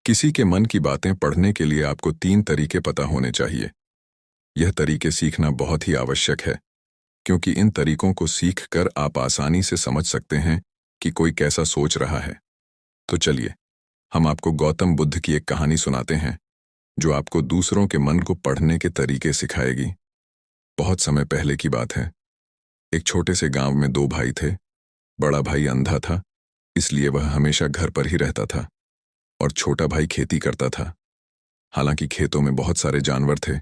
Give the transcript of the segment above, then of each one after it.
किसी के मन की बातें पढ़ने के लिए आपको 3 तरीके पता होने चाहिए। यह तरीके सीखना बहुत ही आवश्यक है, क्योंकि इन तरीकों को सीखकर आप आसानी से समझ सकते हैं कि कोई कैसा सोच रहा है। तो चलिए, हम आपको गौतम बुद्ध की एक कहानी सुनाते हैं, जो आपको दूसरों के मन को पढ़ने के तरीके सिखाएगी। बहुत समय पहले की बात है। एक छोटे से गांव में 2 भाई थे। बड़ा भाई अंधा था, इसलिए वह हमेशा घर पर ही रहता था, और छोटा भाई खेती करता था। हालांकि खेतों में बहुत सारे जानवर थे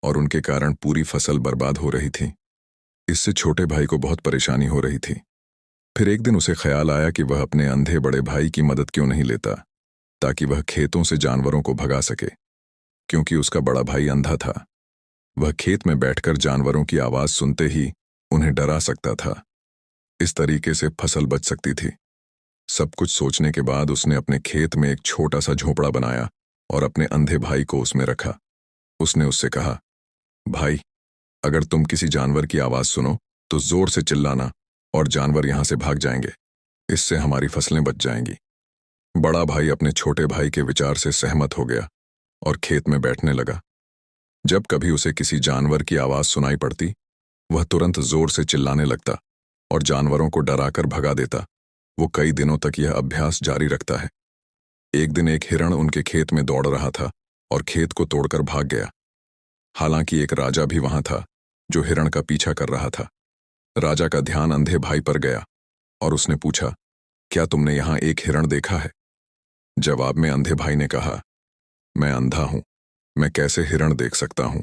और उनके कारण पूरी फसल बर्बाद हो रही थी। इससे छोटे भाई को बहुत परेशानी हो रही थी। फिर एक दिन उसे ख्याल आया कि वह अपने अंधे बड़े भाई की मदद क्यों नहीं लेता, ताकि वह खेतों से जानवरों को भगा सके। क्योंकि उसका बड़ा भाई अंधा था, वह खेत में बैठकर जानवरों की आवाज सुनते ही उन्हें डरा सकता था। इस तरीके से फसल बच सकती थी। सब कुछ सोचने के बाद उसने अपने खेत में एक छोटा सा झोपड़ा बनाया और अपने अंधे भाई को उसमें रखा। उसने उससे कहा, भाई, अगर तुम किसी जानवर की आवाज सुनो तो जोर से चिल्लाना और जानवर यहां से भाग जाएंगे। इससे हमारी फसलें बच जाएंगी। बड़ा भाई अपने छोटे भाई के विचार से सहमत हो गया और खेत में बैठने लगा। जब कभी उसे किसी जानवर की आवाज सुनाई पड़ती, वह तुरंत जोर से चिल्लाने लगता और जानवरों को डराकर भगा देता। वो कई दिनों तक यह अभ्यास जारी रखता है। एक दिन एक हिरण उनके खेत में दौड़ रहा था और खेत को तोड़कर भाग गया। हालांकि एक राजा भी वहां था, जो हिरण का पीछा कर रहा था। राजा का ध्यान अंधे भाई पर गया और उसने पूछा, क्या तुमने यहां एक हिरण देखा है? जवाब में अंधे भाई ने कहा, मैं अंधा हूं, मैं कैसे हिरण देख सकता हूं?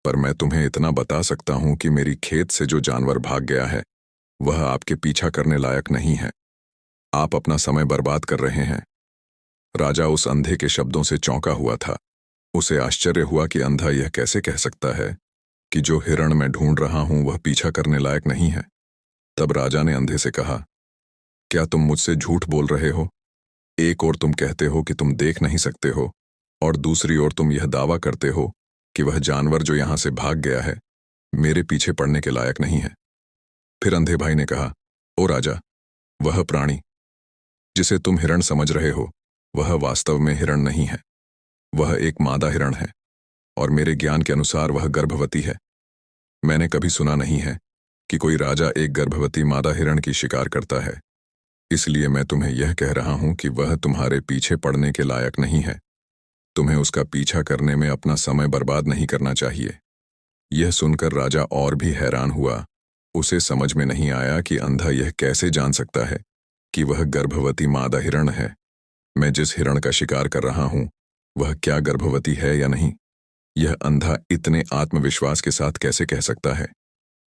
पर मैं तुम्हें इतना बता सकता हूं कि मेरी खेत से जो जानवर भाग गया है, वह आपके पीछा करने लायक नहीं है। आप अपना समय बर्बाद कर रहे हैं। राजा उस अंधे के शब्दों से चौंका हुआ था। उसे आश्चर्य हुआ कि अंधा यह कैसे कह सकता है कि जो हिरण मैं ढूंढ रहा हूं वह पीछा करने लायक नहीं है। तब राजा ने अंधे से कहा, क्या तुम मुझसे झूठ बोल रहे हो? एक ओर तुम कहते हो कि तुम देख नहीं सकते हो, और दूसरी ओर तुम यह दावा करते हो कि वह जानवर जो यहां से भाग गया है, मेरे पीछे पड़ने के लायक नहीं है। फिर अंधे भाई ने कहा, ओ राजा, वह प्राणी जिसे तुम हिरण समझ रहे हो, वह वास्तव में हिरण नहीं है। वह एक मादा हिरण है, और मेरे ज्ञान के अनुसार वह गर्भवती है। मैंने कभी सुना नहीं है कि कोई राजा एक गर्भवती मादा हिरण की शिकार करता है। इसलिए मैं तुम्हें यह कह रहा हूं कि वह तुम्हारे पीछे पड़ने के लायक नहीं है। तुम्हें उसका पीछा करने में अपना समय बर्बाद नहीं करना चाहिए। यह सुनकर राजा और भी हैरान हुआ। उसे समझ में नहीं आया कि अंधा यह कैसे जान सकता है कि वह गर्भवती मादा हिरण है। मैं जिस हिरण का शिकार कर रहा हूं, वह क्या गर्भवती है या नहीं, यह अंधा इतने आत्मविश्वास के साथ कैसे कह सकता है?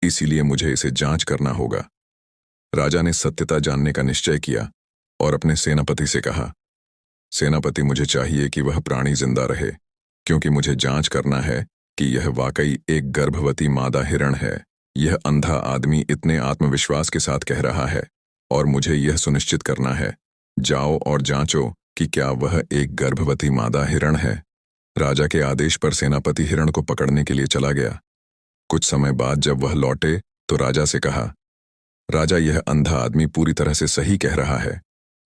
इसीलिए मुझे इसे जांच करना होगा। राजा ने सत्यता जानने का निश्चय किया और अपने सेनापति से कहा, सेनापति, मुझे चाहिए कि वह प्राणी जिंदा रहे, क्योंकि मुझे जांच करना है कि यह वाकई एक गर्भवती मादा हिरण है। यह अंधा आदमी इतने आत्मविश्वास के साथ कह रहा है, और मुझे यह सुनिश्चित करना है। जाओ और जांचो कि क्या वह एक गर्भवती मादा हिरण है। राजा के आदेश पर सेनापति हिरण को पकड़ने के लिए चला गया। कुछ समय बाद जब वह लौटे तो राजा से कहा, राजा, यह अंधा आदमी पूरी तरह से सही कह रहा है।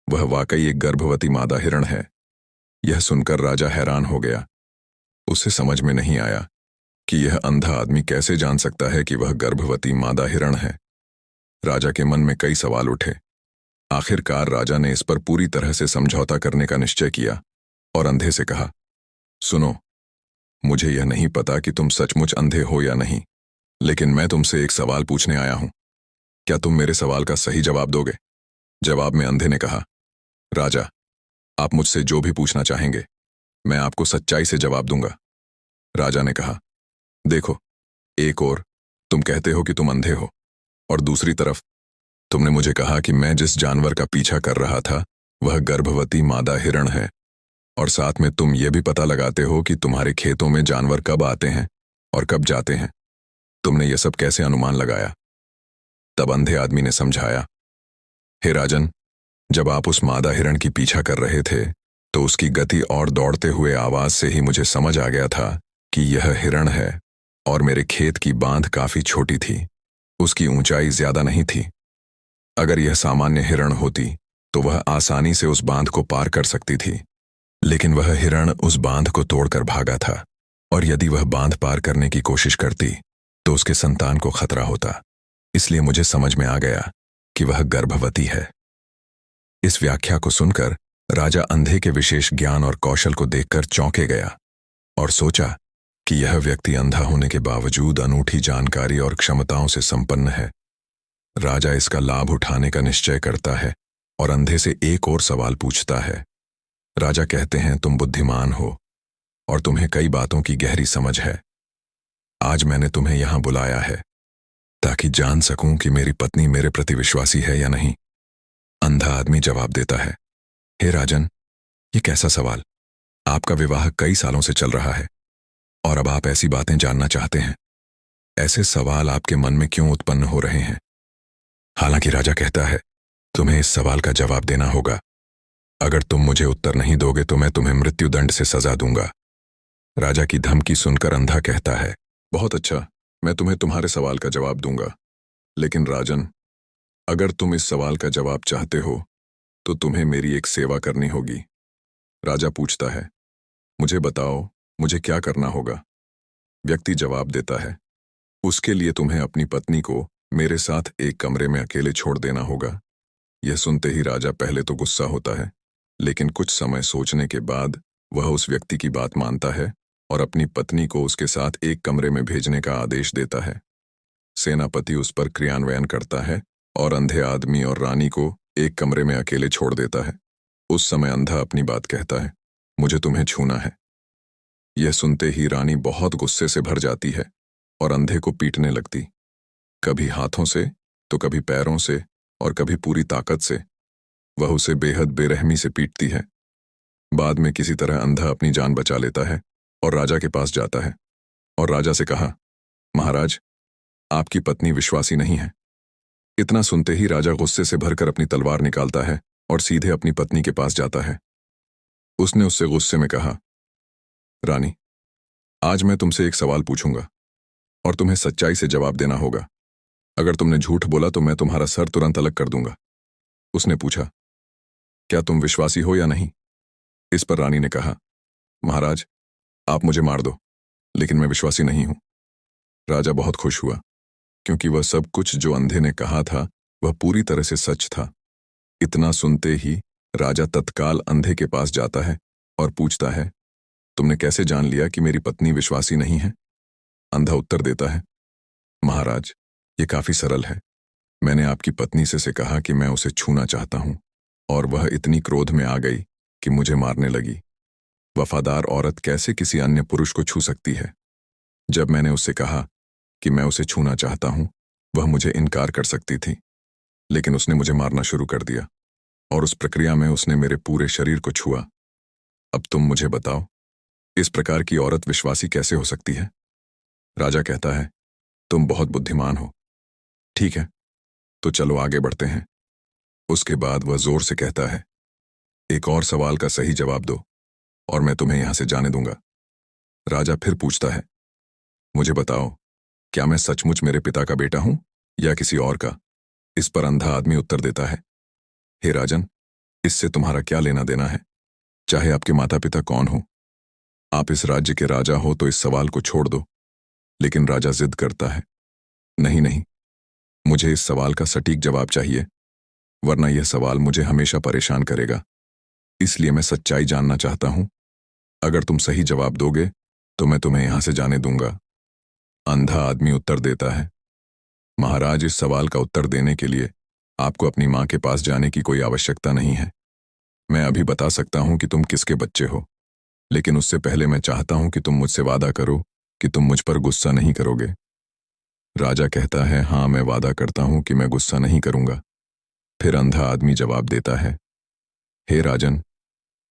वह वाकई एक गर्भवती मादा हिरण है। यह सुनकर राजा हैरान हो गया। उसे समझ में नहीं आया कि यह अंधा आदमी कैसे जान सकता है कि वह गर्भवती मादा हिरण है। राजा के मन में कई सवाल उठे। आखिरकार राजा ने इस पर पूरी तरह से समझौता करने का निश्चय किया और अंधे से कहा, सुनो, मुझे यह नहीं पता कि तुम सचमुच अंधे हो या नहीं, लेकिन मैं तुमसे एक सवाल पूछने आया हूं। क्या तुम मेरे सवाल का सही जवाब दोगे? जवाब में अंधे ने कहा, राजा, आप मुझसे जो भी पूछना चाहेंगे, मैं आपको सच्चाई से जवाब दूंगा। राजा ने कहा, देखो, एक ओर तुम कहते हो कि तुम अंधे हो, और दूसरी तरफ तुमने मुझे कहा कि मैं जिस जानवर का पीछा कर रहा था वह गर्भवती मादा हिरण है, और साथ में तुम ये भी पता लगाते हो कि तुम्हारे खेतों में जानवर कब आते हैं और कब जाते हैं। तुमने ये सब कैसे अनुमान लगाया? तब अंधे आदमी ने समझाया, हे राजन, जब आप उस मादा हिरण की पीछा कर रहे थे तो उसकी गति और दौड़ते हुए आवाज से ही मुझे समझ आ गया था कि यह हिरण है, और मेरे खेत की बांध काफी छोटी थी, उसकी ऊंचाई ज्यादा नहीं थी। अगर यह सामान्य हिरण होती तो वह आसानी से उस बांध को पार कर सकती थी, लेकिन वह हिरण उस बांध को तोड़कर भागा था, और यदि वह बांध पार करने की कोशिश करती तो उसके संतान को खतरा होता। इसलिए मुझे समझ में आ गया कि वह गर्भवती है। इस व्याख्या को सुनकर राजा अंधे के विशेष ज्ञान और कौशल को देखकर चौंके गया और सोचा कि यह व्यक्ति अंधा होने के बावजूद अनूठी जानकारी और क्षमताओं से संपन्न है। राजा इसका लाभ उठाने का निश्चय करता है और अंधे से एक और सवाल पूछता है। राजा कहते हैं, तुम बुद्धिमान हो और तुम्हें कई बातों की गहरी समझ है। आज मैंने तुम्हें यहां बुलाया है ताकि जान सकूं कि मेरी पत्नी मेरे प्रति विश्वासी है या नहीं। अंधा आदमी जवाब देता है, हे राजन, ये कैसा सवाल? आपका विवाह कई सालों से चल रहा है और अब आप ऐसी बातें जानना चाहते हैं। ऐसे सवाल आपके मन में क्यों उत्पन्न हो रहे हैं? हालांकि राजा कहता है, तुम्हें इस सवाल का जवाब देना होगा। अगर तुम मुझे उत्तर नहीं दोगे तो मैं तुम्हें मृत्युदंड से सजा दूंगा। राजा की धमकी सुनकर अंधा कहता है, बहुत अच्छा, मैं तुम्हें तुम्हारे सवाल का जवाब दूंगा। लेकिन राजन, अगर तुम इस सवाल का जवाब चाहते हो तो तुम्हें मेरी एक सेवा करनी होगी। राजा पूछता है, मुझे बताओ, मुझे क्या करना होगा? व्यक्ति जवाब देता है, उसके लिए तुम्हें अपनी पत्नी को मेरे साथ एक कमरे में अकेले छोड़ देना होगा। यह सुनते ही राजा पहले तो गुस्सा होता है, लेकिन कुछ समय सोचने के बाद वह उस व्यक्ति की बात मानता है और अपनी पत्नी को उसके साथ एक कमरे में भेजने का आदेश देता है। सेनापति उस पर क्रियान्वयन करता है और अंधे आदमी और रानी को एक कमरे में अकेले छोड़ देता है। उस समय अंधा अपनी बात कहता है, मुझे तुम्हें छूना है। यह सुनते ही रानी बहुत गुस्से से भर जाती है और अंधे को पीटने लगती, कभी हाथों से तो कभी पैरों से और कभी पूरी ताकत से। वह उसे बेहद बेरहमी से पीटती है। बाद में किसी तरह अंधा अपनी जान बचा लेता है और राजा के पास जाता है और राजा से कहा, महाराज, आपकी पत्नी विश्वासी नहीं है। इतना सुनते ही राजा गुस्से से भरकर अपनी तलवार निकालता है और सीधे अपनी पत्नी के पास जाता है। उसने उससे गुस्से में कहा, रानी, आज मैं तुमसे एक सवाल पूछूंगा और तुम्हें सच्चाई से जवाब देना होगा। अगर तुमने झूठ बोला तो मैं तुम्हारा सर तुरंत अलग कर दूंगा। उसने पूछा, क्या तुम विश्वासी हो या नहीं? इस पर रानी ने कहा, महाराज, आप मुझे मार दो, लेकिन मैं विश्वासी नहीं हूं। राजा बहुत खुश हुआ, क्योंकि वह सब कुछ जो अंधे ने कहा था वह पूरी तरह से सच था। इतना सुनते ही राजा तत्काल अंधे के पास जाता है और पूछता है, तुमने कैसे जान लिया कि मेरी पत्नी विश्वासी नहीं है? अंधा उत्तर देता है, महाराज, ये काफी सरल है। मैंने आपकी पत्नी से कहा कि मैं उसे छूना चाहता हूं और वह इतनी क्रोध में आ गई कि मुझे मारने लगी। वफादार औरत कैसे किसी अन्य पुरुष को छू सकती है? जब मैंने उससे कहा कि मैं उसे छूना चाहता हूं, वह मुझे इनकार कर सकती थी, लेकिन उसने मुझे मारना शुरू कर दिया और उस प्रक्रिया में उसने मेरे पूरे शरीर को छुआ। अब तुम मुझे बताओ, इस प्रकार की औरत विश्वासी कैसे हो सकती है? राजा कहता है, तुम बहुत बुद्धिमान हो। ठीक है, तो चलो आगे बढ़ते हैं। उसके बाद वह जोर से कहता है, एक और सवाल का सही जवाब दो और मैं तुम्हें यहां से जाने दूंगा। राजा फिर पूछता है, मुझे बताओ, क्या मैं सचमुच मेरे पिता का बेटा हूं या किसी और का? इस पर अंधा आदमी उत्तर देता है, हे राजन, इससे तुम्हारा क्या लेना देना है? चाहे आपके माता पिता कौन हो, आप इस राज्य के राजा हो तो इस सवाल को छोड़ दो। लेकिन राजा जिद करता है, नहीं नहीं, मुझे इस सवाल का सटीक जवाब चाहिए, वरना यह सवाल मुझे हमेशा परेशान करेगा। इसलिए मैं सच्चाई जानना चाहता हूं। अगर तुम सही जवाब दोगे तो मैं तुम्हें यहां से जाने दूंगा। अंधा आदमी उत्तर देता है, महाराज, इस सवाल का उत्तर देने के लिए आपको अपनी मां के पास जाने की कोई आवश्यकता नहीं है। मैं अभी बता सकता हूं कि तुम किसके बच्चे हो, लेकिन उससे पहले मैं चाहता हूं कि तुम मुझसे वादा करो कि तुम मुझ पर गुस्सा नहीं करोगे। राजा कहता है, हाँ, मैं वादा करता हूं कि मैं गुस्सा नहीं करूंगा। फिर अंधा आदमी जवाब देता है, हे राजन,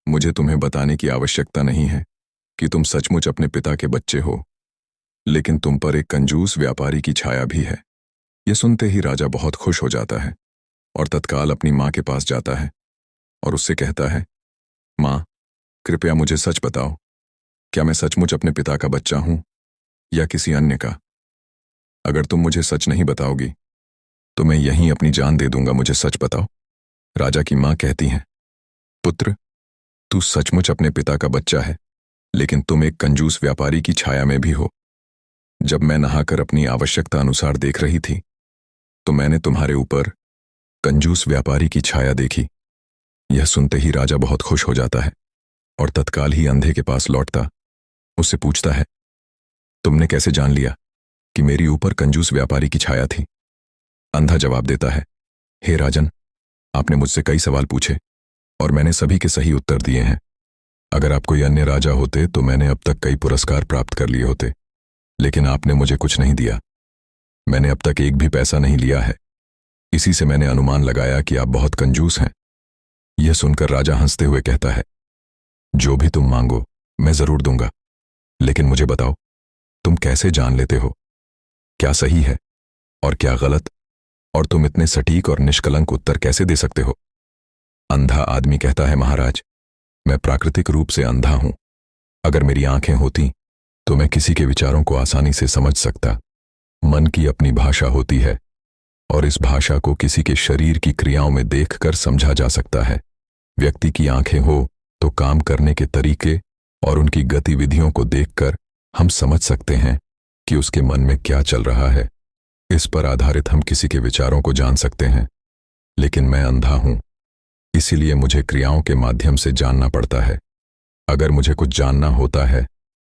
मुझे तुम्हें बताने की आवश्यकता नहीं है कि तुम सचमुच अपने पिता के बच्चे हो, लेकिन तुम पर एक कंजूस व्यापारी की छाया भी है। यह सुनते ही राजा बहुत खुश हो जाता है और तत्काल अपनी मां के पास जाता है और उससे कहता है, मां, कृपया मुझे सच बताओ, क्या मैं सचमुच अपने पिता का बच्चा हूं या किसी अन्य का? अगर तुम मुझे सच नहीं बताओगी तो मैं यहीं अपनी जान दे दूंगा। मुझे सच बताओ। राजा की मां कहती हैं, पुत्र, तू सचमुच अपने पिता का बच्चा है, लेकिन तुम एक कंजूस व्यापारी की छाया में भी हो। जब मैं नहाकर अपनी आवश्यकता अनुसार देख रही थी, तो मैंने तुम्हारे ऊपर कंजूस व्यापारी की छाया देखी। यह सुनते ही राजा बहुत खुश हो जाता है और तत्काल ही अंधे के पास लौटता उससे पूछता है, तुमने कैसे जान लिया कि मेरी ऊपर कंजूस व्यापारी की छाया थी? अंधा जवाब देता है, हे राजन, आपने मुझसे कई सवाल पूछे और मैंने सभी के सही उत्तर दिए हैं। अगर आप कोई अन्य राजा होते तो मैंने अब तक कई पुरस्कार प्राप्त कर लिए होते, लेकिन आपने मुझे कुछ नहीं दिया। मैंने अब तक एक भी पैसा नहीं लिया है। इसी से मैंने अनुमान लगाया कि आप बहुत कंजूस हैं। यह सुनकर राजा हंसते हुए कहता है, जो भी तुम मांगो मैं जरूर दूंगा, लेकिन मुझे बताओ, तुम कैसे जान लेते हो क्या सही है और क्या गलत, और तुम इतने सटीक और निष्कलंक उत्तर कैसे दे सकते हो? अंधा आदमी कहता है, महाराज, मैं प्राकृतिक रूप से अंधा हूं। अगर मेरी आंखें होती तो मैं किसी के विचारों को आसानी से समझ सकता। मन की अपनी भाषा होती है और इस भाषा को किसी के शरीर की क्रियाओं में देखकर समझा जा सकता है। व्यक्ति की आंखें हो तो काम करने के तरीके और उनकी गतिविधियों को देखकर हम समझ सकते हैं कि उसके मन में क्या चल रहा है। इस पर आधारित हम किसी के विचारों को जान सकते हैं, लेकिन मैं अंधा हूं, इसीलिए मुझे क्रियाओं के माध्यम से जानना पड़ता है। अगर मुझे कुछ जानना होता है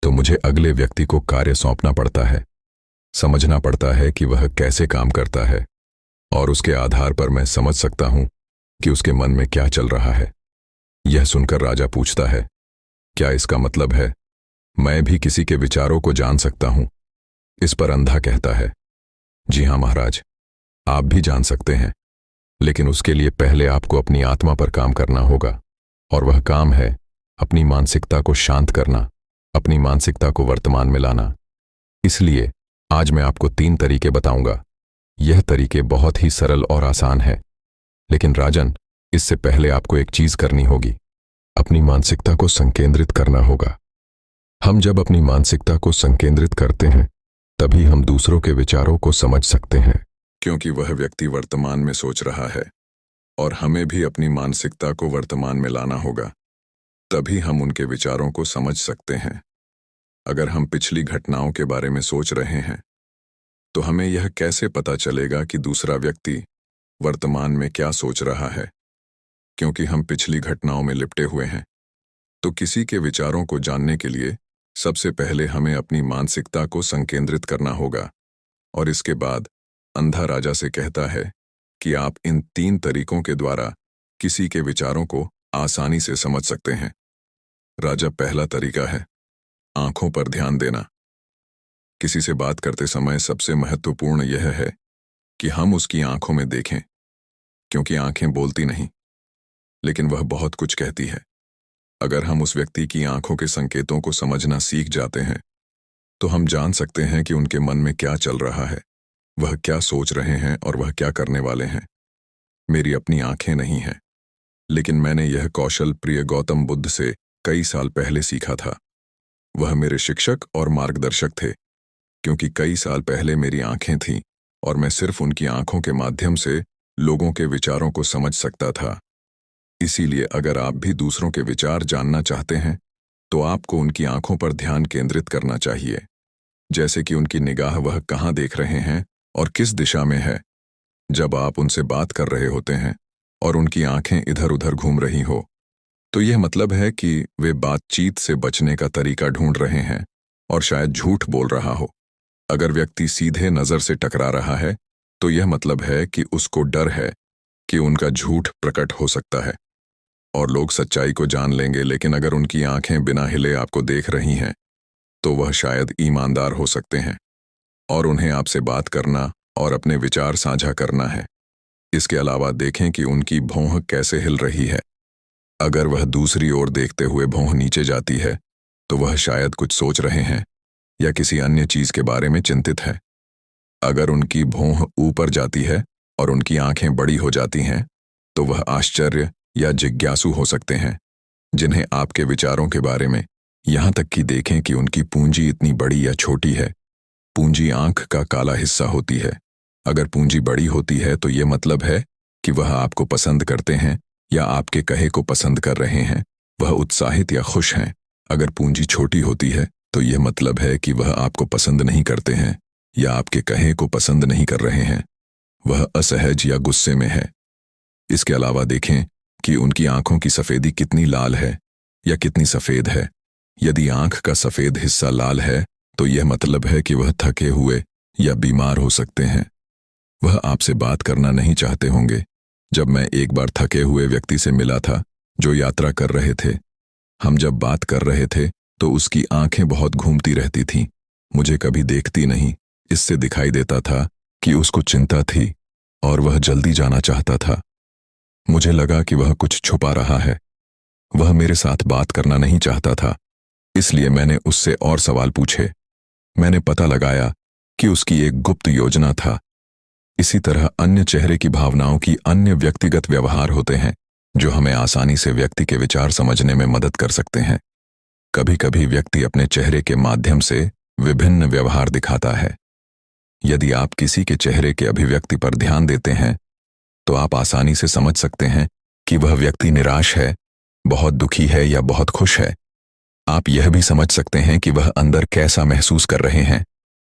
तो मुझे अगले व्यक्ति को कार्य सौंपना पड़ता है, समझना पड़ता है कि वह कैसे काम करता है, और उसके आधार पर मैं समझ सकता हूं कि उसके मन में क्या चल रहा है। यह सुनकर राजा पूछता है, क्या इसका मतलब है मैं भी किसी के विचारों को जान सकता हूं? इस पर अंधा कहता है, जी हां महाराज, आप भी जान सकते हैं, लेकिन उसके लिए पहले आपको अपनी आत्मा पर काम करना होगा, और वह काम है अपनी मानसिकता को शांत करना, अपनी मानसिकता को वर्तमान में लाना। इसलिए आज मैं आपको 3 तरीके बताऊंगा। यह तरीके बहुत ही सरल और आसान है, लेकिन राजन, इससे पहले आपको एक चीज करनी होगी, अपनी मानसिकता को संकेंद्रित करना होगा। हम जब अपनी मानसिकता को संकेंद्रित करते हैं तभी हम दूसरों के विचारों को समझ सकते हैं, क्योंकि वह व्यक्ति वर्तमान में सोच रहा है और हमें भी अपनी मानसिकता को वर्तमान में लाना होगा, तभी हम उनके विचारों को समझ सकते हैं। अगर हम पिछली घटनाओं के बारे में सोच रहे हैं तो हमें यह कैसे पता चलेगा कि दूसरा व्यक्ति वर्तमान में क्या सोच रहा है? क्योंकि हम पिछली घटनाओं में लिपटे हुए हैं। तो किसी के विचारों को जानने के लिए सबसे पहले हमें अपनी मानसिकता को संकेंद्रित करना होगा, और इसके बाद अंधा राजा से कहता है कि आप इन 3 तरीकों के द्वारा किसी के विचारों को आसानी से समझ सकते हैं। राजा, पहला तरीका है आंखों पर ध्यान देना। किसी से बात करते समय सबसे महत्वपूर्ण यह है कि हम उसकी आंखों में देखें, क्योंकि आंखें बोलती नहीं, लेकिन वह बहुत कुछ कहती है। अगर हम उस व्यक्ति की आंखों के संकेतों को समझना सीख जाते हैं तो हम जान सकते हैं कि उनके मन में क्या चल रहा है, वह क्या सोच रहे हैं और वह क्या करने वाले हैं। मेरी अपनी आंखें नहीं हैं, लेकिन मैंने यह कौशल प्रिय गौतम बुद्ध से कई साल पहले सीखा था। वह मेरे शिक्षक और मार्गदर्शक थे, क्योंकि कई साल पहले मेरी आंखें थीं और मैं सिर्फ उनकी आंखों के माध्यम से लोगों के विचारों को समझ सकता था। इसीलिए अगर आप भी दूसरों के विचार जानना चाहते हैं तो आपको उनकी आंखों पर ध्यान केंद्रित करना चाहिए, जैसे कि उनकी निगाह वह कहाँ देख रहे हैं और किस दिशा में है। जब आप उनसे बात कर रहे होते हैं और उनकी आंखें इधर उधर घूम रही हो, तो यह मतलब है कि वे बातचीत से बचने का तरीका ढूंढ रहे हैं और शायद झूठ बोल रहा हो। अगर व्यक्ति सीधे नजर से टकरा रहा है तो यह मतलब है कि उसको डर है कि उनका झूठ प्रकट हो सकता है और लोग सच्चाई को जान लेंगे। लेकिन अगर उनकी आंखें बिना हिले आपको देख रही हैं तो वह शायद ईमानदार हो सकते हैं और उन्हें आपसे बात करना और अपने विचार साझा करना है। इसके अलावा देखें कि उनकी भौं कैसे हिल रही है। अगर वह दूसरी ओर देखते हुए भौं नीचे जाती है तो वह शायद कुछ सोच रहे हैं या किसी अन्य चीज के बारे में चिंतित है। अगर उनकी भौं ऊपर जाती है और उनकी आंखें बड़ी हो जाती हैं तो वह आश्चर्य या जिज्ञासु हो सकते हैं, जिन्हें आपके विचारों के बारे में, यहां तक कि देखें कि उनकी पूंजी इतनी बड़ी या छोटी है। पूंजी आंख का काला हिस्सा होती है। अगर पूंजी बड़ी होती है तो ये मतलब है कि वह आपको पसंद करते हैं या आपके कहे को पसंद कर रहे हैं। वह उत्साहित या खुश हैं। अगर पूंजी छोटी होती है तो यह मतलब है कि वह आपको पसंद नहीं करते हैं या आपके कहे को पसंद नहीं कर रहे हैं। वह असहज या गुस्से में है। इसके अलावा देखें कि उनकी आंखों की सफेदी कितनी लाल है या कितनी सफेद है। यदि आंख का सफेद हिस्सा लाल है तो यह मतलब है कि वह थके हुए या बीमार हो सकते हैं। वह आपसे बात करना नहीं चाहते होंगे। जब मैं एक बार थके हुए व्यक्ति से मिला था जो यात्रा कर रहे थे, हम जब बात कर रहे थे तो उसकी आंखें बहुत घूमती रहती थीं। मुझे कभी देखती नहीं। इससे दिखाई देता था कि उसको चिंता थी और वह जल्दी जाना चाहता था। मुझे लगा कि वह कुछ छुपा रहा है। वह मेरे साथ बात करना नहीं चाहता था, इसलिए मैंने उससे और सवाल पूछे। मैंने पता लगाया कि उसकी एक गुप्त योजना था। इसी तरह अन्य चेहरे की भावनाओं की अन्य व्यक्तिगत व्यवहार होते हैं जो हमें आसानी से व्यक्ति के विचार समझने में मदद कर सकते हैं। कभी कभी व्यक्ति अपने चेहरे के माध्यम से विभिन्न व्यवहार दिखाता है। यदि आप किसी के चेहरे के अभिव्यक्ति पर ध्यान देते हैं तो आप आसानी से समझ सकते हैं कि वह व्यक्ति निराश है, बहुत दुखी है या बहुत खुश है। आप यह भी समझ सकते हैं कि वह अंदर कैसा महसूस कर रहे हैं,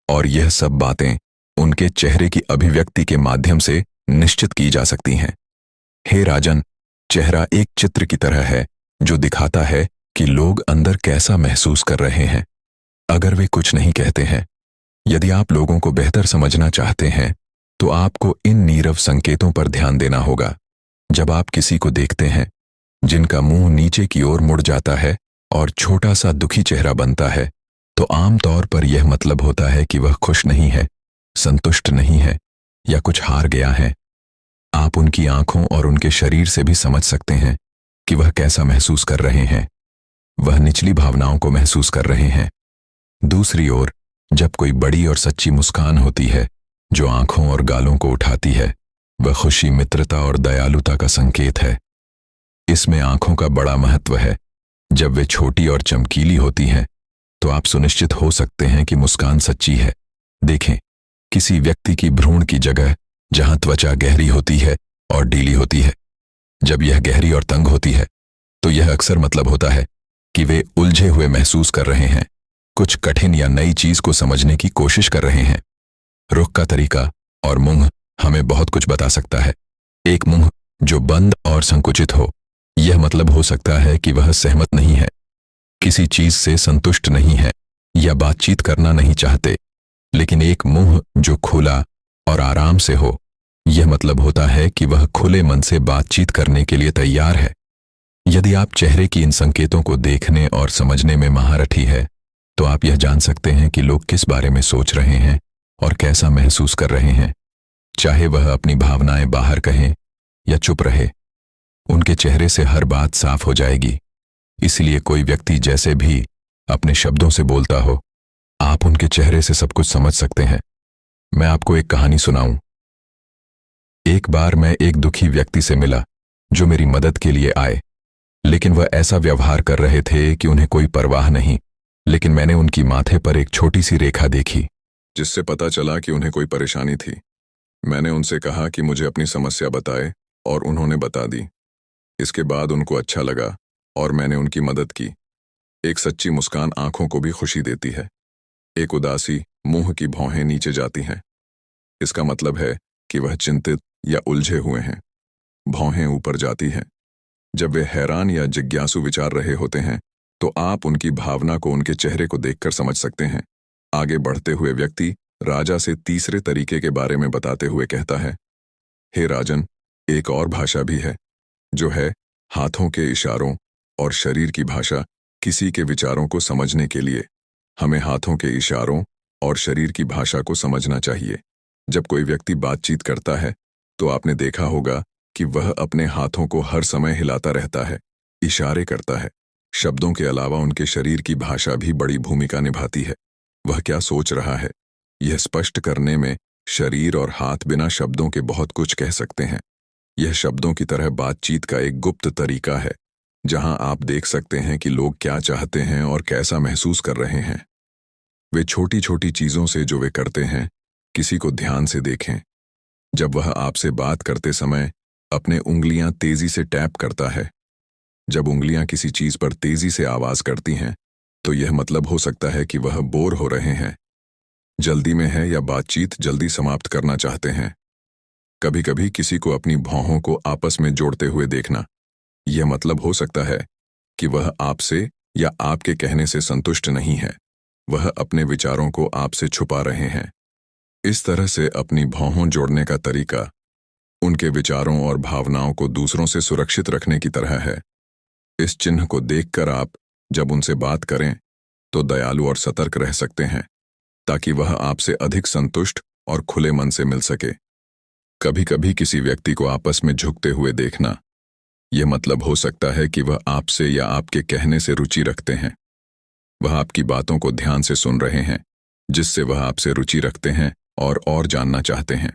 और यह सब बातें उनके चेहरे की अभिव्यक्ति के माध्यम से निश्चित की जा सकती हैं। हे राजन, चेहरा एक चित्र की तरह है जो दिखाता है कि लोग अंदर कैसा महसूस कर रहे हैं, अगर वे कुछ नहीं कहते हैं। यदि आप लोगों को बेहतर समझना चाहते हैं तो आपको इन नीरव संकेतों पर ध्यान देना होगा। जब आप किसी को देखते हैं जिनका मुंह नीचे की ओर मुड़ जाता है और छोटा सा दुखी चेहरा बनता है, तो आमतौर पर यह मतलब होता है कि वह खुश नहीं है, संतुष्ट नहीं है या कुछ हार गया है। आप उनकी आंखों और उनके शरीर से भी समझ सकते हैं कि वह कैसा महसूस कर रहे हैं। वह निचली भावनाओं को महसूस कर रहे हैं। दूसरी ओर, जब कोई बड़ी और सच्ची मुस्कान होती है जो आंखों और गालों को उठाती है, वह खुशी, मित्रता और दयालुता का संकेत है। इसमें आंखों का बड़ा महत्व है। जब वे छोटी और चमकीली होती हैं तो आप सुनिश्चित हो सकते हैं कि मुस्कान सच्ची है। देखें, किसी व्यक्ति की भ्रूण की जगह जहां त्वचा गहरी होती है और ढीली होती है, जब यह गहरी और तंग होती है तो यह अक्सर मतलब होता है कि वे उलझे हुए महसूस कर रहे हैं, कुछ कठिन या नई चीज को समझने की कोशिश कर रहे हैं। रुख का तरीका और मुंह हमें बहुत कुछ बता सकता है। एक मुंह जो बंद और संकुचित हो, यह मतलब हो सकता है कि वह सहमत नहीं है, किसी चीज से संतुष्ट नहीं है या बातचीत करना नहीं चाहते। लेकिन एक मुंह जो खुला और आराम से हो, यह मतलब होता है कि वह खुले मन से बातचीत करने के लिए तैयार है। यदि आप चेहरे की इन संकेतों को देखने और समझने में महारथी है तो आप यह जान सकते हैं कि लोग किस बारे में सोच रहे हैं और कैसा महसूस कर रहे हैं। चाहे वह अपनी भावनाएं बाहर कहें या चुप रहे, उनके चेहरे से हर बात साफ हो जाएगी। इसलिए कोई व्यक्ति जैसे भी अपने शब्दों से बोलता हो, आप उनके चेहरे से सब कुछ समझ सकते हैं। मैं आपको एक कहानी सुनाऊं। एक बार मैं एक दुखी व्यक्ति से मिला जो मेरी मदद के लिए आए, लेकिन वह ऐसा व्यवहार कर रहे थे कि उन्हें कोई परवाह नहीं। लेकिन मैंने उनकी माथे पर एक छोटी सी रेखा देखी जिससे पता चला कि उन्हें कोई परेशानी थी। मैंने उनसे कहा कि मुझे अपनी समस्या बताए और उन्होंने बता दी। इसके बाद उनको अच्छा लगा और मैंने उनकी मदद की। एक सच्ची मुस्कान आंखों को भी खुशी देती है। एक उदासी मुंह की भौहें नीचे जाती हैं। इसका मतलब है कि वह चिंतित या उलझे हुए हैं। भौहें ऊपर जाती हैं जब वे हैरान या जिज्ञासु विचार रहे होते हैं, तो आप उनकी भावना को उनके चेहरे को देखकर समझ सकते हैं। आगे बढ़ते हुए व्यक्ति राजा से तीसरे तरीके के बारे में बताते हुए कहता है, हे राजन, एक और भाषा भी है जो है हाथों के इशारों और शरीर की भाषा। किसी के विचारों को समझने के लिए हमें हाथों के इशारों और शरीर की भाषा को समझना चाहिए। जब कोई व्यक्ति बातचीत करता है तो आपने देखा होगा कि वह अपने हाथों को हर समय हिलाता रहता है, इशारे करता है। शब्दों के अलावा उनके शरीर की भाषा भी बड़ी भूमिका निभाती है। वह क्या सोच रहा है, यह स्पष्ट करने में शरीर और हाथ बिना शब्दों के बहुत कुछ कह सकते हैं। यह शब्दों की तरह बातचीत का एक गुप्त तरीका है जहां आप देख सकते हैं कि लोग क्या चाहते हैं और कैसा महसूस कर रहे हैं। वे छोटी छोटी चीजों से जो वे करते हैं, किसी को ध्यान से देखें। जब वह आपसे बात करते समय अपने उंगलियां तेजी से टैप करता है, जब उंगलियां किसी चीज पर तेजी से आवाज करती हैं, तो यह मतलब हो सकता है कि वह बोर हो रहे हैं, जल्दी में है या बातचीत जल्दी समाप्त करना चाहते हैं। कभी कभी किसी को अपनी भौहों को आपस में जोड़ते हुए देखना, यह मतलब हो सकता है कि वह आपसे या आपके कहने से संतुष्ट नहीं है, वह अपने विचारों को आपसे छुपा रहे हैं। इस तरह से अपनी भौहों जोड़ने का तरीका उनके विचारों और भावनाओं को दूसरों से सुरक्षित रखने की तरह है। इस चिन्ह को देखकर आप जब उनसे बात करें तो दयालु और सतर्क रह सकते हैं, ताकि वह आपसे अधिक संतुष्ट और खुले मन से मिल सके। कभी कभी किसी व्यक्ति को आपस में झुकते हुए देखना, यह मतलब हो सकता है कि वह आपसे या आपके कहने से रुचि रखते हैं। वह आपकी बातों को ध्यान से सुन रहे हैं, जिससे वह आपसे रुचि रखते हैं और जानना चाहते हैं।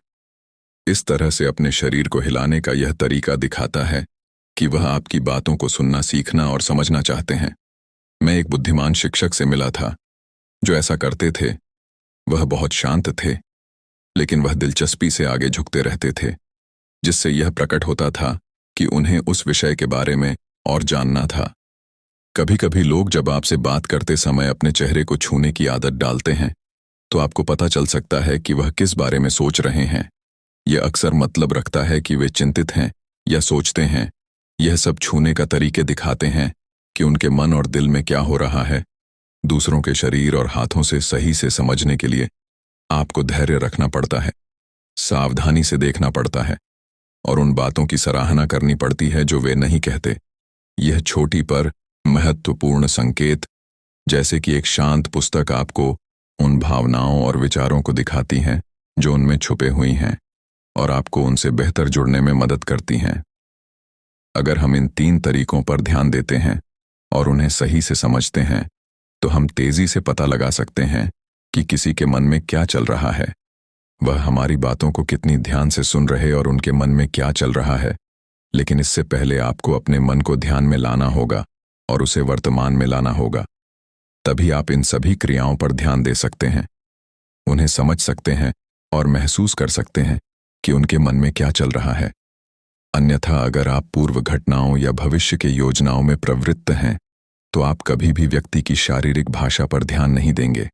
इस तरह से अपने शरीर को हिलाने का यह तरीका दिखाता है कि वह आपकी बातों को सुनना, सीखना और समझना चाहते हैं। मैं एक बुद्धिमान शिक्षक से मिला था जो ऐसा करते थे। वह बहुत शांत थे, लेकिन वह दिलचस्पी से आगे झुकते रहते थे, जिससे यह प्रकट होता था कि उन्हें उस विषय के बारे में और जानना था। कभी कभी लोग जब आपसे बात करते समय अपने चेहरे को छूने की आदत डालते हैं, तो आपको पता चल सकता है कि वह किस बारे में सोच रहे हैं। यह अक्सर मतलब रखता है कि वे चिंतित हैं या सोचते हैं। यह सब छूने का तरीके दिखाते हैं कि उनके मन और दिल में क्या हो रहा है। दूसरों के शरीर और हाथों से सही से समझने के लिए आपको धैर्य रखना पड़ता है, सावधानी से देखना पड़ता है और उन बातों की सराहना करनी पड़ती है जो वे नहीं कहते। यह छोटी पर महत्वपूर्ण संकेत, जैसे कि एक शांत पुस्तक, आपको उन भावनाओं और विचारों को दिखाती हैं जो उनमें छुपे हुई हैं और आपको उनसे बेहतर जुड़ने में मदद करती हैं। अगर हम इन 3 तरीकों पर ध्यान देते हैं और उन्हें सही से समझते हैं, तो हम तेजी से पता लगा सकते हैं कि किसी के मन में क्या चल रहा है, वह हमारी बातों को कितनी ध्यान से सुन रहे और उनके मन में क्या चल रहा है। लेकिन इससे पहले आपको अपने मन को ध्यान में लाना होगा और उसे वर्तमान में लाना होगा। तभी आप इन सभी क्रियाओं पर ध्यान दे सकते हैं, उन्हें समझ सकते हैं और महसूस कर सकते हैं कि उनके मन में क्या चल रहा है। अन्यथा अगर आप पूर्व घटनाओं या भविष्य के योजनाओं में प्रवृत्त हैं, तो आप कभी भी व्यक्ति की शारीरिक भाषा पर ध्यान नहीं देंगे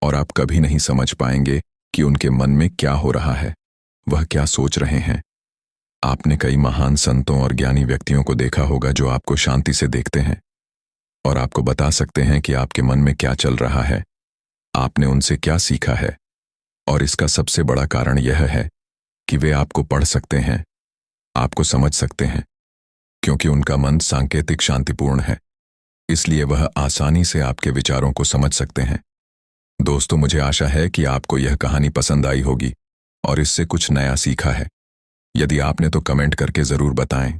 और आप कभी नहीं समझ पाएंगे कि उनके मन में क्या हो रहा है, वह क्या सोच रहे हैं। आपने कई महान संतों और ज्ञानी व्यक्तियों को देखा होगा जो आपको शांति से देखते हैं और आपको बता सकते हैं कि आपके मन में क्या चल रहा है, आपने उनसे क्या सीखा है। और इसका सबसे बड़ा कारण यह है कि वे आपको पढ़ सकते हैं, आपको समझ सकते हैं, क्योंकि उनका मन सांकेतिक शांतिपूर्ण है, इसलिए वह आसानी से आपके विचारों को समझ सकते हैं। दोस्तों, मुझे आशा है कि आपको यह कहानी पसंद आई होगी और इससे कुछ नया सीखा है। यदि आपने तो कमेंट करके ज़रूर बताएं।